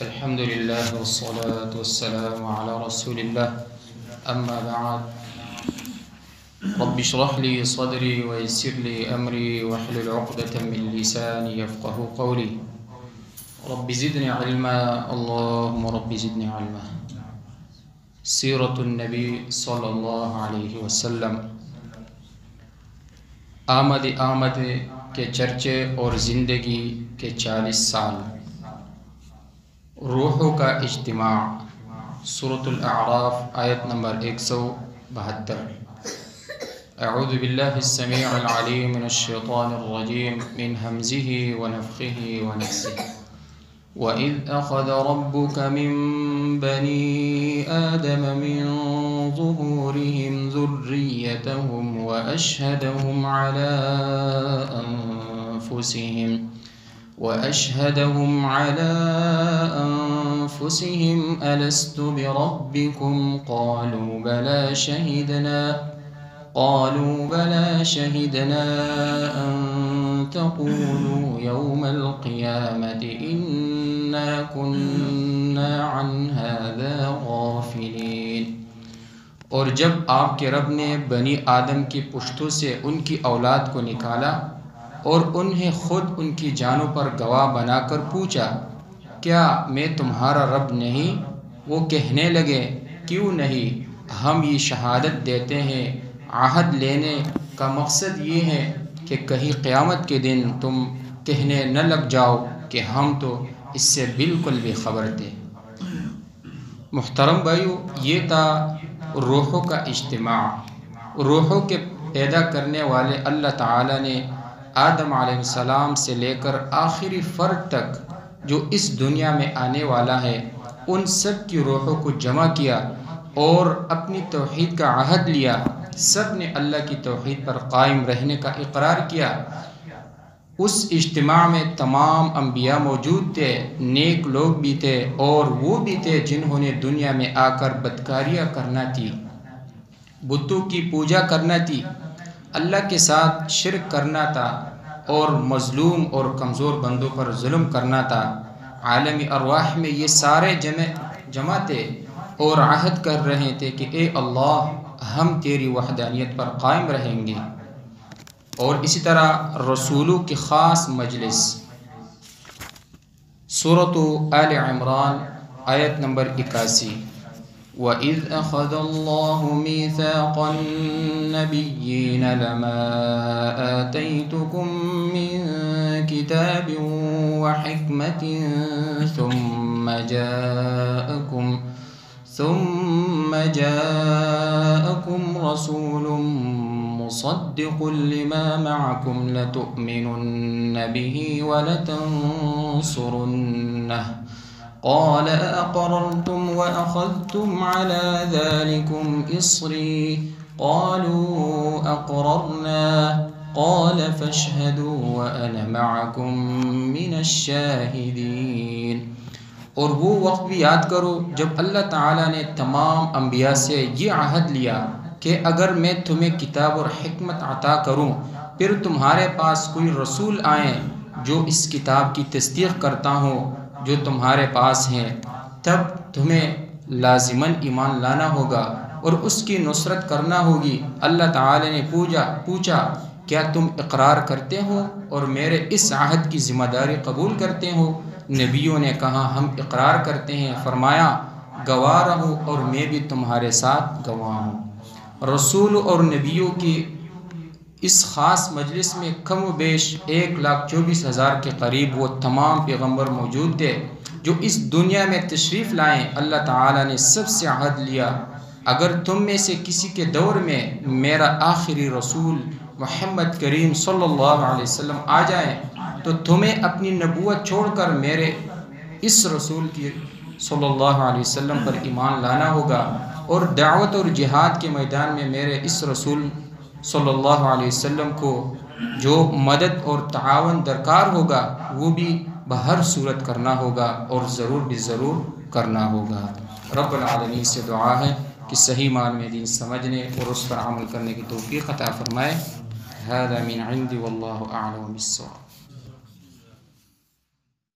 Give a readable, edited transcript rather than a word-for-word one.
अल्हम्दुलिल्लाह वस्सलातु वस्सलामु अला रसूलिल्लाह अम्मा बअद रब्बि इश्रह ली सदरी व यस्सिर ली अमरी वहलुल उक़दतम मिन लिसानी यफ़क़हू क़ौली रब्बि ज़िदनी इल्मा अल्लाहुम्मा रब्बि ज़िदनी इल्मा। सीरतुन नबी सल्लल्लाहु अलैहि वसल्लम। आमद के चर्चे और ज़िंदगी के 40 साल। रूहों का इज्तिमा। सूरतुल अअराफ आयत नंबर 172। अऊज़ु बिल्लाहिस समीउल अलीम मिनश शैतानिर रजीम मिन हमज़िही व नफ़्ख़िही व नफ़्सिही। व इज़ अख़ज़ रब्बुका मिन बनी आदम मिन ज़ुहूरिहिम ज़ुर्रिय्यतहुम व अशहदहुम अला अनफुसिहिम अलस्तु बिरब्बिकुम क़ालू बला शहिदना अन तक़ूलू यौमल क़ियामति इन्ना कुन्ना अन हाज़ा गाफ़िलीन। और जब आपके रब ने बनी आदम की पुश्तों से उनकी औलाद को निकाला और उन्हें खुद उनकी जानों पर गवाह बनाकर पूछा, क्या मैं तुम्हारा रब नहीं? वो कहने लगे, क्यों नहीं, हम ये शहादत देते हैं। आहद लेने का मकसद ये है कि कहीं क़यामत के दिन तुम कहने न लग जाओ कि हम तो इससे बिल्कुल बेखबर थे। मुहतरम भाइयों, ये था रूहों का इज्तिमा। रूहों के पैदा करने वाले अल्लाह ताला ने आदम अलैहिस्सलाम से लेकर आखिरी फ़र्द तक जो इस दुनिया में आने वाला है, उन सब की रूहों को जमा किया और अपनी तौहीद का अहद लिया। सब ने अल्लाह की तौहीद पर कायम रहने का इकरार किया। उस इज्तिमा में तमाम अंबिया मौजूद थे, नेक लोग भी थे और वो भी थे जिन्होंने दुनिया में आकर बदकारियाँ करना थी, बुतों की पूजा करना थी, अल्लाह के साथ शिरक करना था और मज़लूम और कमज़ोर बंदों पर जुल्म करना था। आलमी अरवाह में ये सारे जमा थे और आहद कर रहे थे कि ए अल्लाह, हम तेरी वहदानियत पर कायम रहेंगे। और इसी तरह रसूलों की ख़ास मजलिस। सूरत आल इमरान आयत नंबर 81। व इज़ अख़ज़ल्लाहु मीसाक़न नबिय्यीन लमा आतैतुकुम मिन किताबिन व हिकमतिन सुम्मा जाअकुम रसूलुम मुसद्दिक़ुन लिमा मअकुम लतुअमिनुन्न बिही व लतंसुरुन्नह क़ाल अअक़ररतुम व अख़ज़्तुम अला ज़ालिकुम इस्री क़ालू अक़ररना क़ाल फ़अशहदू व अना मअकुम मिनश शाहिदीन। और वो वक्त भी याद करो जब अल्लाह ताला ने तमाम अंबिया से ये अहद लिया कि अगर मैं तुम्हें किताब और हिकमत अता करूं, फिर तुम्हारे पास कोई रसूल आए जो इस किताब की तस्दीक़ करता हो जो तुम्हारे पास है, तब तुम्हें लाजिमन ईमान लाना होगा और उसकी नुसरत करना होगी। अल्लाह ताला ने पूछा, क्या तुम इकरार करते हो और मेरे इस अहद की ज़िम्मेदारी कबूल करते हो? नबियों ने कहा, हम इकरार करते हैं। फरमाया, गवाह रहो और मैं भी तुम्हारे साथ गवाह हूँ। रसूल और नबियों की इस ख़ास मजलिस में कम व बेश 1,24,000 के करीब वो तमाम पैगम्बर मौजूद थे जो इस दुनिया में तशरीफ़ लाएँ। अल्लाह ताला ने सबसे अहद लिया, अगर तुम में से किसी के दौर में मेरा आखिरी रसूल मोहम्मद करीम सल्लल्लाहु अलैहि वसल्लम आ जाए तो तुम्हें अपनी नबूवत छोड़कर मेरे इस रसूल की सल्लल्लाहु अलैहि वसल्लम पर ईमान लाना होगा और दावत और जिहाद के मैदान में मेरे इस रसूल सल्लल्लाहु अलैहि वसल्लम को जो मदद और तावन दरकार होगा वो भी बहर सूरत करना होगा और ज़रूर भी ज़रूर करना होगा। रब्बुल आलमीन से दुआ है कि सही मान में दीन समझने और उस पर अमल करने की तौफ़ीक़ अता फ़रमाए। हाज़ा मिन इंदी वल्लाहु अअलम बिस्सवाब।